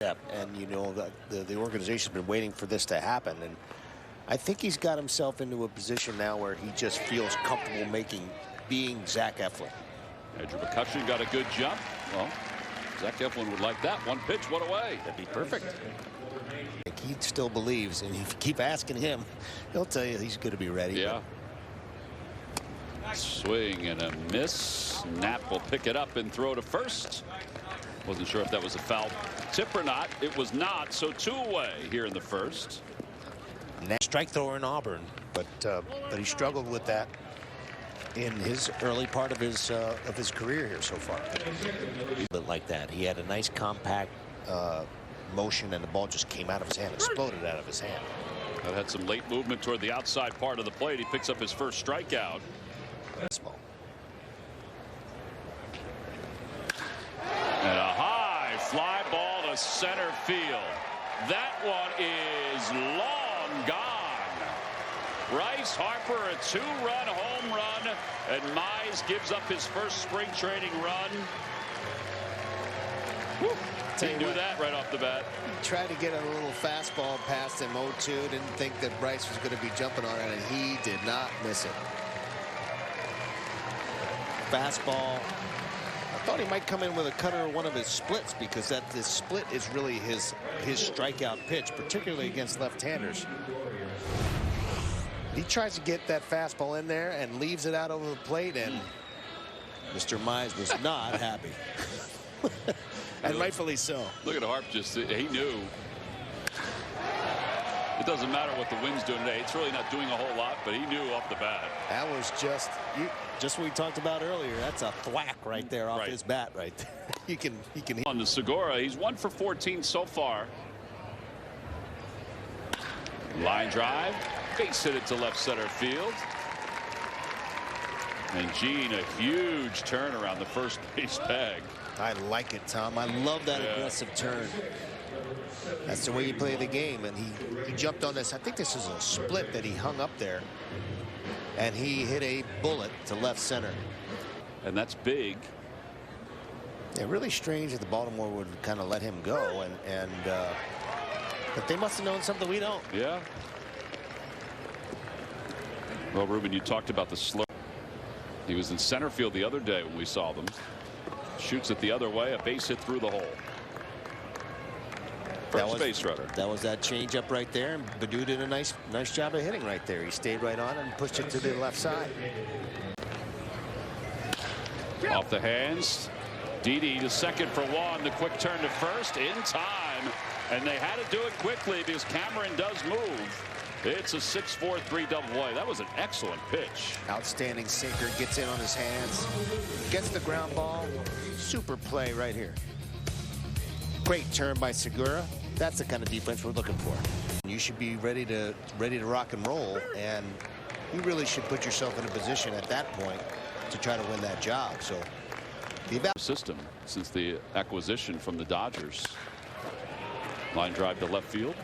And you know, the organization's been waiting for this to happen, and I think he's got himself into a position now where he just feels comfortable being Zach Eflin. Andrew McCutcheon got a good jump. Well, Zach Eflin would like that. One pitch, one away. That'd be perfect. He still believes, and if you keep asking him, he'll tell you he's going to be ready. Yeah. Swing and a miss. Knapp will pick it up and throw to first. Wasn't sure if that was a foul tip or not. It was not, so 2 away here in the first. Next strike thrower in Auburn, but he struggled with that in his early part of his career here so far. But like that, he had a nice compact motion, and the ball just came out of his hand, exploded out of his hand. That had some late movement toward the outside part of the plate. He picks up his first strikeout. And a high fly ball to center field. That one is long gone. Bryce Harper, a 2-run home run, and Mize gives up his first spring training run. Whew. He knew that right off the bat. Tried to get a little fastball past him 0-2. Didn't think that Bryce was going to be jumping on it, and he did not miss it. Fastball. I thought he might come in with a cutter or one of his splits, because this split is really his strikeout pitch, particularly against left-handers. He tries to get that fastball in there and leaves it out over the plate, and Mr. Mize was not happy. And rightfully so. Look at Harp, he knew. It doesn't matter what the wind's doing today. It's really not doing a whole lot, but he knew off the bat. That was just what we talked about earlier. That's a thwack right there off his bat right there. he can on to Segura. He's 1 for 14 so far. Line drive, base hit it to left center field. And Gene, a huge turn around the first base bag. I like it, Tom. I love that aggressive turn. That's the way you play the game, and he jumped on this. I think this is a split that he hung up there, and he hit a bullet to left center. And that's big. Yeah, really strange that the Baltimore would kind of let him go, but they must have known something we don't. Yeah. Well, Ruben, you talked about the slow. He was in center field the other day when we saw them. Shoots it the other way, a base hit through the hole. First base runner. That was that changeup right there, and Baddoo did a nice job of hitting right there. He stayed right on and pushed it to the left side. Off the hands. Didi to second for one. The quick turn to first in time, and they had to do it quickly because Cameron does move. It's a 6-4-3 double play. That was an excellent pitch. Outstanding sinker, gets in on his hands, gets the ground ball. Super play right here. Great turn by Segura. That's the kind of defense we're looking for. You should be ready to rock and roll, and you really should put yourself in a position at that point to try to win that job. So the system since the acquisition from the Dodgers. Line drive to left field.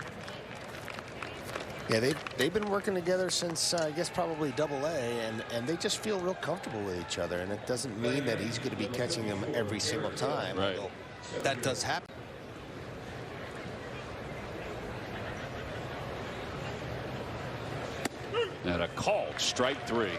Yeah, they've been working together since I guess probably Double-A, and they just feel real comfortable with each other. And it doesn't mean that he's going to be catching them every single time. Right. That does happen. And a called strike 3.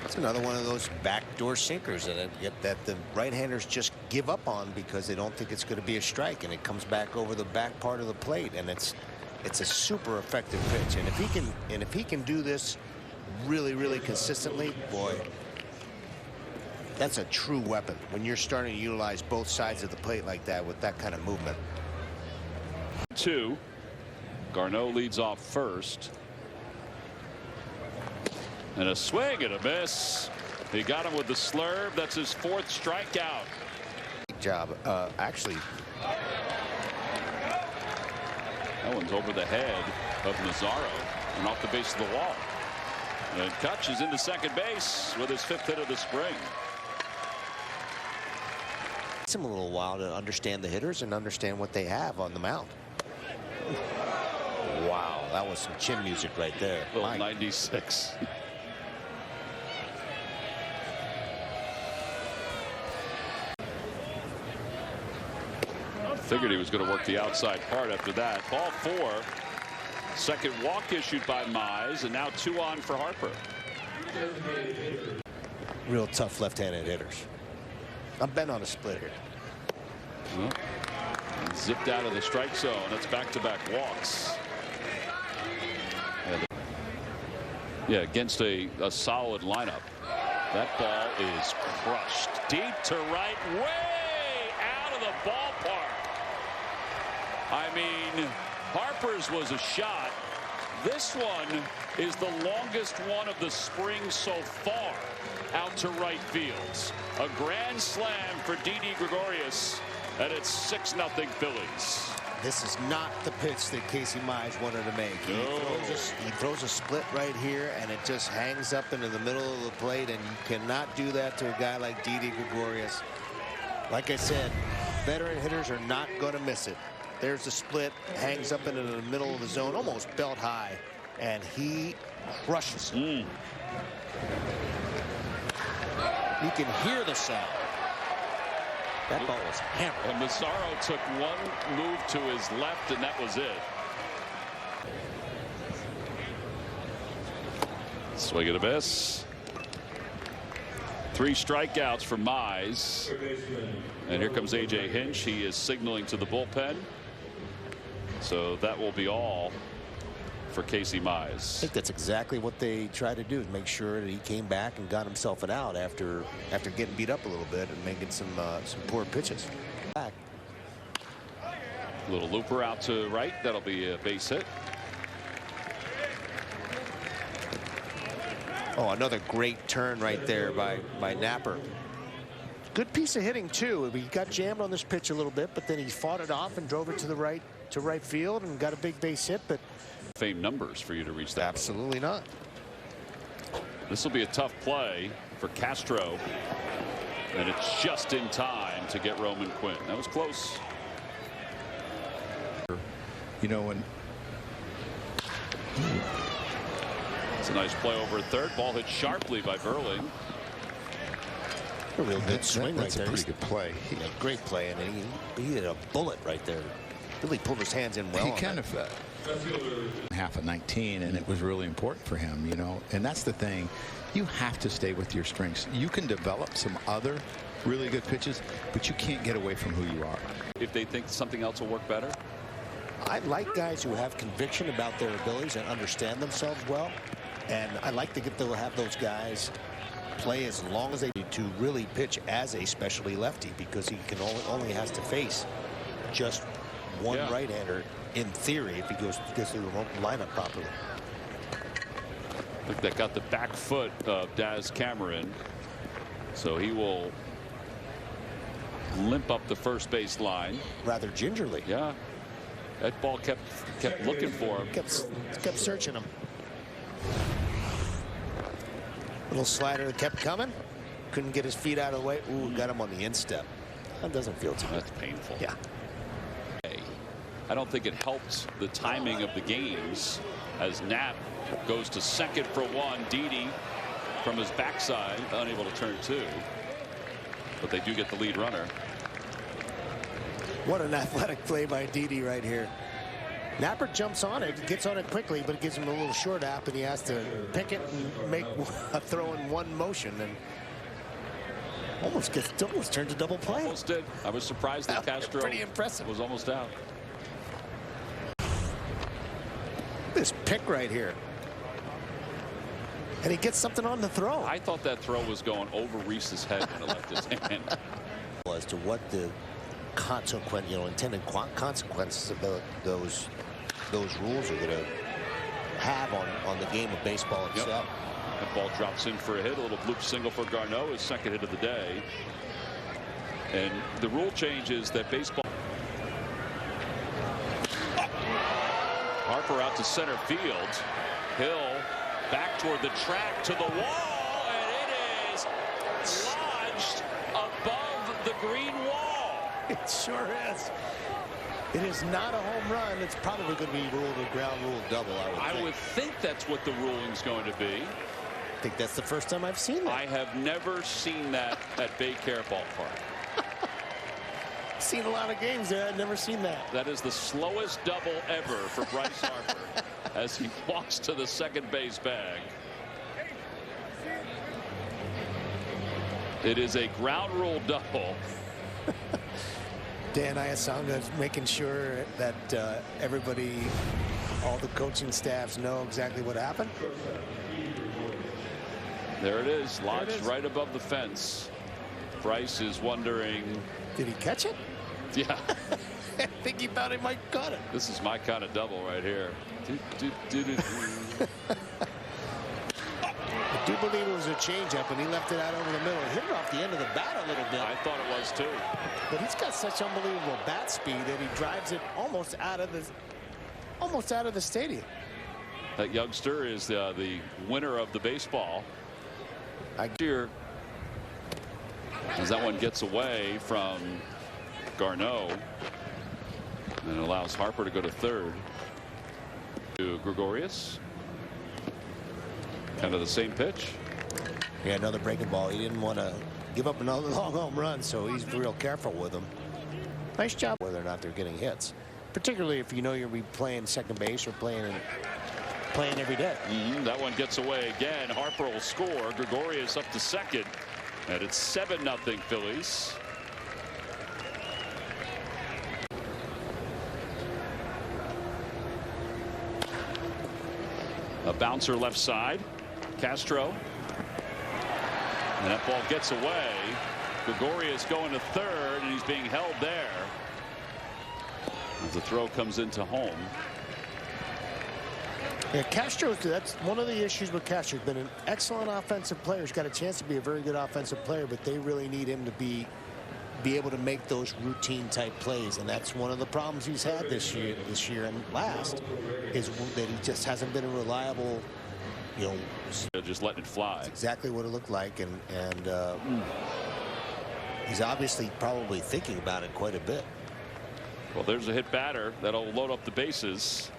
That's another one of those backdoor sinkers that the right-handers just give up on because they don't think it's going to be a strike, and it comes back over the back part of the plate, and it's a super effective And if he can do this really consistently, boy, that's a true weapon when you're starting to utilize both sides of the plate like that with that kind of movement. 2. Garneau leads off first. And a swing and a miss. He got him with the slurve. That's his 4th strikeout. Good job. Actually, that one's over the head of Nazaro and off the base of the wall. And Kutch is into second base with his 5th hit of the spring. It's him a little while to understand the hitters and understand what they have on the mound. Wow, that was some chin music right there. Little 96. Figured he was going to work the outside part after that. Ball 4. Second walk issued by Mize, and now 2 on for Harper. Real tough left-handed hitters. I'm betting on a split here. Well, zipped out of the strike zone. That's back-to-back walks. Yeah, against a solid lineup. That ball is crushed deep to right, way out of the ballpark. I mean, Harper's was a shot. This one is the longest one of the spring so far out to right fields. A grand slam for Didi Gregorius, and it's 6-0 Phillies. This is not the pitch that Casey Mize wanted to make. He throws a split right here, and it just hangs up into the middle of the plate, and you cannot do that to a guy like Didi Gregorius. Like I said, veteran hitters are not going to miss it. There's the split, hangs up into the middle of the zone, almost belt high, and he crushes it. You can hear the sound. That ball was hammered. And Massaro took one move to his left, and that was it. Swing and a miss. 3 strikeouts for Mize. And here comes A.J. Hinch. He is signaling to the bullpen. So that will be all for Casey Mize. I think that's exactly what they tried to do, is make sure that he came back and got himself an out after getting beat up a little bit and making some poor pitches. Back. Little looper out to right. That'll be a base hit. Oh, another great turn right there by Napper. Good piece of hitting too. He got jammed on this pitch a little bit, but then he fought it off and drove it to right field and got a big base hit. But fame numbers for you to reach that. Absolutely not. This will be a tough play for Castro, and it's just in time to get Roman Quinn. That was close. You know, when it's a nice play over third. Ball hit sharply by Burling. A real good swing right there. That's a pretty good play. Great play, and he hit a bullet right there. Really pulled his hands in well. He kind of half of 19, and it was really important for him, you know. And that's the thing. You have to stay with your strengths. You can develop some other really good pitches, but you can't get away from who you are. If they think something else will work better. I like guys who have conviction about their abilities and understand themselves well. And I like to have those guys play as long as they do to really pitch as a specialty lefty, because he can only has to face just one right-hander in theory if he goes through the lineup properly. Look, that got the back foot of Daz Cameron, so he will limp up the first base line rather gingerly. Yeah, that ball kept looking for him. Kept searching him. Little slider that kept coming. Couldn't get his feet out of the way. Ooh, got him on the instep. That doesn't feel too good. That's painful. Yeah. I don't think it helped the timing of the games as Knapp goes to second for one. Didi from his backside, unable to turn 2. But they do get the lead runner. What an athletic play by Didi right here. Napper jumps on it, gets on it quickly, but it gives him a little short app, and he has to pick it and make a throw in one motion, and almost turned to double play. Almost did. I was surprised that Castro pretty impressive. Was almost out. This pick right here, and he gets something on the throw. I thought that throw was going over Reese's head when it left his hand. As to what the intended consequences of those rules are going to have on the game of baseball itself. That ball drops in for a hit. A little bloop single for Garneau, his second hit of the day. And the rule change is that baseball. Harper out to center field. Hill back toward the track to the wall, and it is lodged above the green wall. It sure is. It is not a home run. It's probably going to be ruled a ground rule double. I would think that's what the ruling's going to be. I think that's the first time I've seen that. I have never seen that at Baycare Ballpark. seen a lot of games there. I've never seen that. That is the slowest double ever for Bryce Harper as he walks to the second base bag. It is a ground rule double. Dan Iasonga is making sure that everybody, all the coaching staffs know exactly what happened. There it is, launched right above the fence. Bryce is wondering, did he catch it? Yeah. I think he thought he might cut it. This is my kind of double right here. I do believe it was a changeup, and he left it out over the middle. He hit it off the end of the bat a little bit. I thought it was too. But he's got such unbelievable bat speed that he drives it almost out of the stadium. That youngster is the winner of the baseball. Here, as that one gets away from Garneau and allows Harper to go to third. To Gregorius. Kind of the same pitch. Yeah, another breaking ball. He didn't want to give up another long home run, so he's real careful with him. Nice job. Whether or not they're getting hits, particularly if you know you'll be playing second base or playing every day. That one gets away again. Harper will score. Gregorius up to second, and it's 7-0 Phillies. A bouncer left side. Castro. And that ball gets away. Gregorius going to third, and he's being held there as the throw comes into home. Yeah, Castro, that's one of the issues with Castro. He's been an excellent offensive player. He's got a chance to be a very good offensive player, but they really need him to be able to make those routine type plays, and that's one of the problems he's had this year and last, is that he just hasn't been a reliable, just letting it fly. That's exactly what it looked like, and he's obviously probably thinking about it quite a bit. Well, there's a hit batter that'll load up the bases.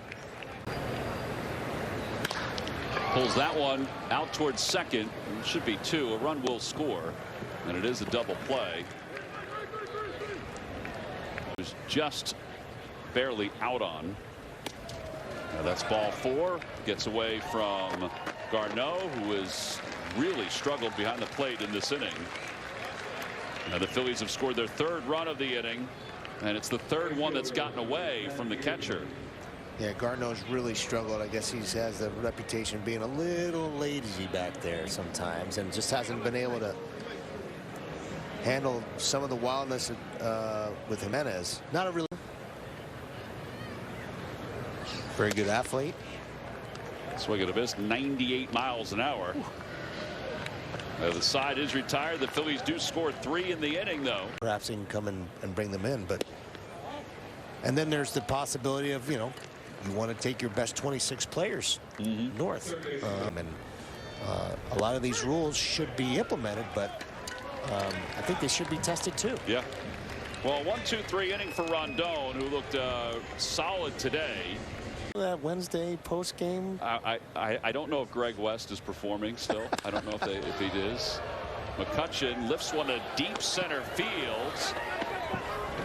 Pulls that one out towards second. It should be two. A run will score, and it is a double play. Was just barely out on. Now that's ball 4. Gets away from Garneau, who has really struggled behind the plate in this inning. Now the Phillies have scored their 3rd run of the inning, and it's the 3rd one that's gotten away from the catcher. Yeah, Garneau's really struggled. I guess he has the reputation of being a little lazy back there sometimes, and just hasn't been able to handle some of the wildness with Jimenez. Not a really very good athlete. Swing and a miss, 98 miles an hour. The side is retired. The Phillies do score 3 in the inning, though. Perhaps he can come in and bring them in, and then there's the possibility of, you want to take your best 26 players north, and a lot of these rules should be implemented, but I think they should be tested too. Yeah. Well, 1-2-3 inning for Rondon, who looked solid today. That Wednesday post game. I don't know if Greg West is performing still. I don't know if he is. McCutchen lifts one to deep center field,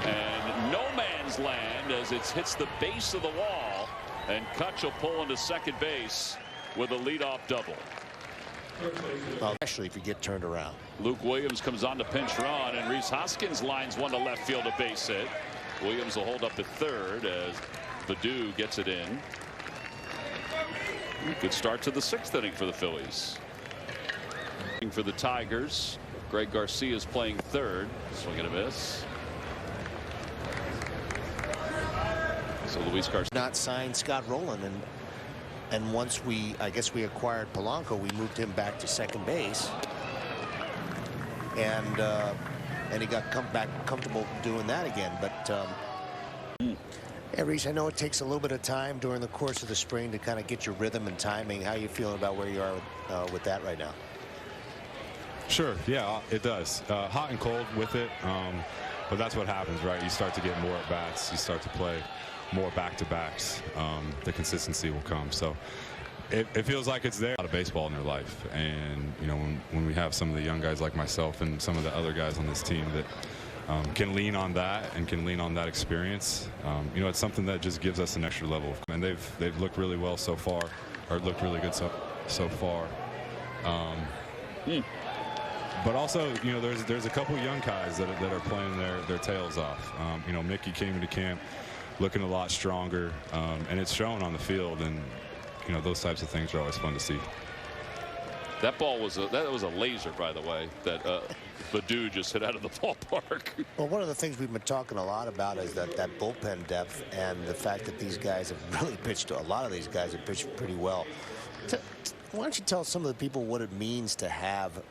and no man's land as it hits the base of the wall, and Kutch will pull into second base with a leadoff double. Especially if you get turned around. Luke Williams comes on to pinch run, and Rhys Hoskins lines one to left field, a base hit. Williams will hold up at third as Baddoo gets it in. Good start to the 6th inning for the Phillies. For the Tigers, Greg Garcia is playing third. Swing and a miss. So Luis Garcia not signed Scott Rowland, and once I guess we acquired Polanco, we moved him back to second base, and he got back comfortable doing that again. But yeah, Rhys, I know it takes a little bit of time during the course of the spring to kind of get your rhythm and timing. How are you feeling about where you are with that right now? Sure, yeah, it does. Hot and cold with it, but that's what happens, right? You start to get more at bats, you start to play more back-to-backs. The consistency will come. So it feels like it's there. A lot of baseball in their life, and when we have some of the young guys like myself and some of the other guys on this team that can lean on that and can lean on that experience. You know, it's something that just gives us an extra level. And they've looked really well so far, or looked really good so far. But also, you know, there's a couple young guys that are playing their tails off. You know, Mickey came into camp looking a lot stronger, and it's shown on the field. And you know, those types of things are always fun to see. That ball was a laser, by the way, that Baddoo just hit out of the ballpark. Well, one of the things we've been talking a lot about is that bullpen depth and the fact that these guys have really pitched. A lot of these guys have pitched pretty well. Why don't you tell some of the people what it means to have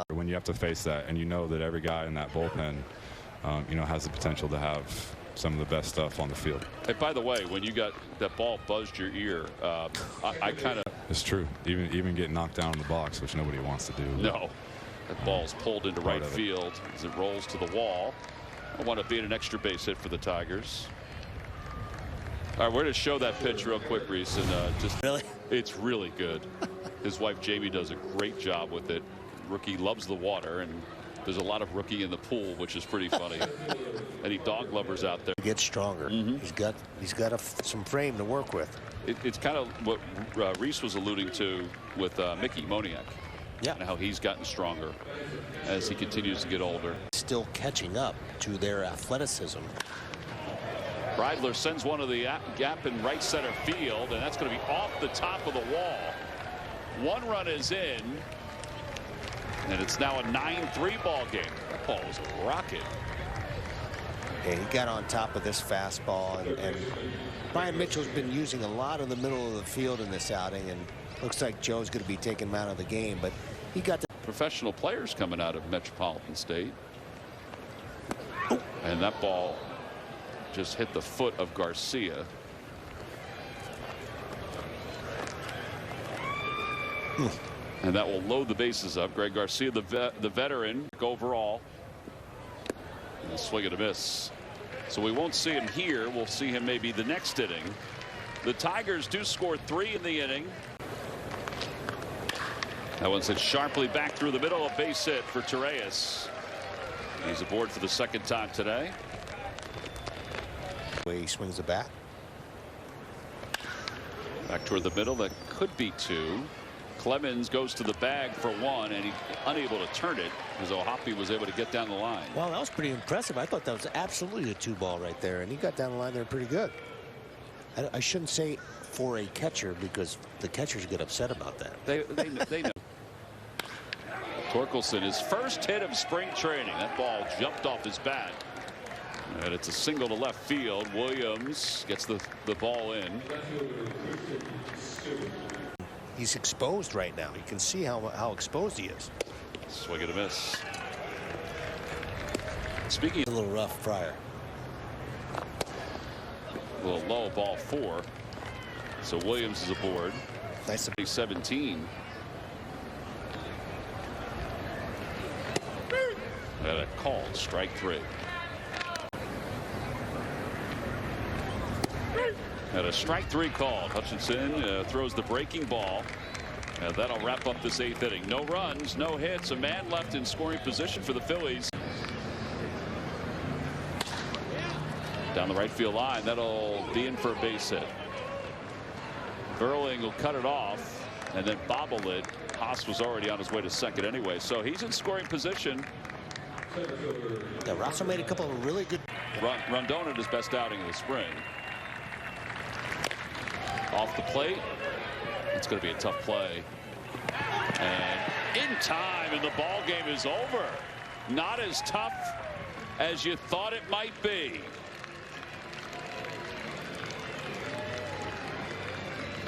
when you have to face that, and you know that every guy in that bullpen, you know, has the potential to have some of the best stuff on the field. Hey, by the way, when you got that ball buzzed your ear, I kind of. It's true. Even getting knocked down in the box, which nobody wants to do. No, that ball's pulled into right field as it rolls to the wall. I want to beat an extra base hit for the Tigers. All right, we're going to show that pitch real quick, Reese, and just really, it's really good. His wife Jamie does a great job with it. Rookie loves the water, and there's a lot of rookie in the pool, which is pretty funny. Any dog lovers out there? He gets stronger. He's got some frame to work with. It's kind of what Reese was alluding to with Mickey Moniak. Yeah, and how he's gotten stronger as he continues to get older. Still catching up to their athleticism. Reidler sends one to the gap in right center field, and that's going to be off the top of the wall. One run is in, and it's now a 9-3 ball game. That ball was a rocket. And he got on top of this fastball, and Brian Mitchell's been using a lot of the middle of the field in this outing, and looks like Joe's going to be taking him out of the game, but he got the professional players coming out of Metropolitan State. And that ball just hit the foot of Garcia. And that will load the bases up. Greg Garcia, the veteran, overall. And a swing and a miss. So we won't see him here. We'll see him maybe the next inning. The Tigers do score 3 in the inning. That one's hit sharply back through the middle. A base hit for Torreyes. He's aboard for the second time today. Way he swings the bat. Back toward the middle. That could be 2. Clemens goes to the bag for 1, and he's unable to turn it because O'Hoppe was able to get down the line. Well, that was pretty impressive. I thought that was absolutely a 2-ball right there, and he got down the line there pretty good. I shouldn't say for a catcher, because the catchers get upset about that. They know. Torkelson, his first hit of spring training. That ball jumped off his bat. And it's a single to left field. Williams gets the ball in. He's exposed right now. You can see how exposed he is. Swing and a miss. Speaking a little rough prior. A little low, ball 4. So Williams is aboard. Nice. 17. And a called strike 3. And a strike 3 called. Hutchinson throws the breaking ball. And that'll wrap up this 8th inning. No runs, no hits, a man left in scoring position for the Phillies. Down the right field line, that'll be in for a base hit. Burling will cut it off and then bobble it. Haas was already on his way to second anyway, so he's in scoring position. Yeah, Rosso made a couple of really good. Rondon at his best outing of the spring. Off the plate. It's going to be a tough play. And in time, and the ball game is over. Not as tough as you thought it might be.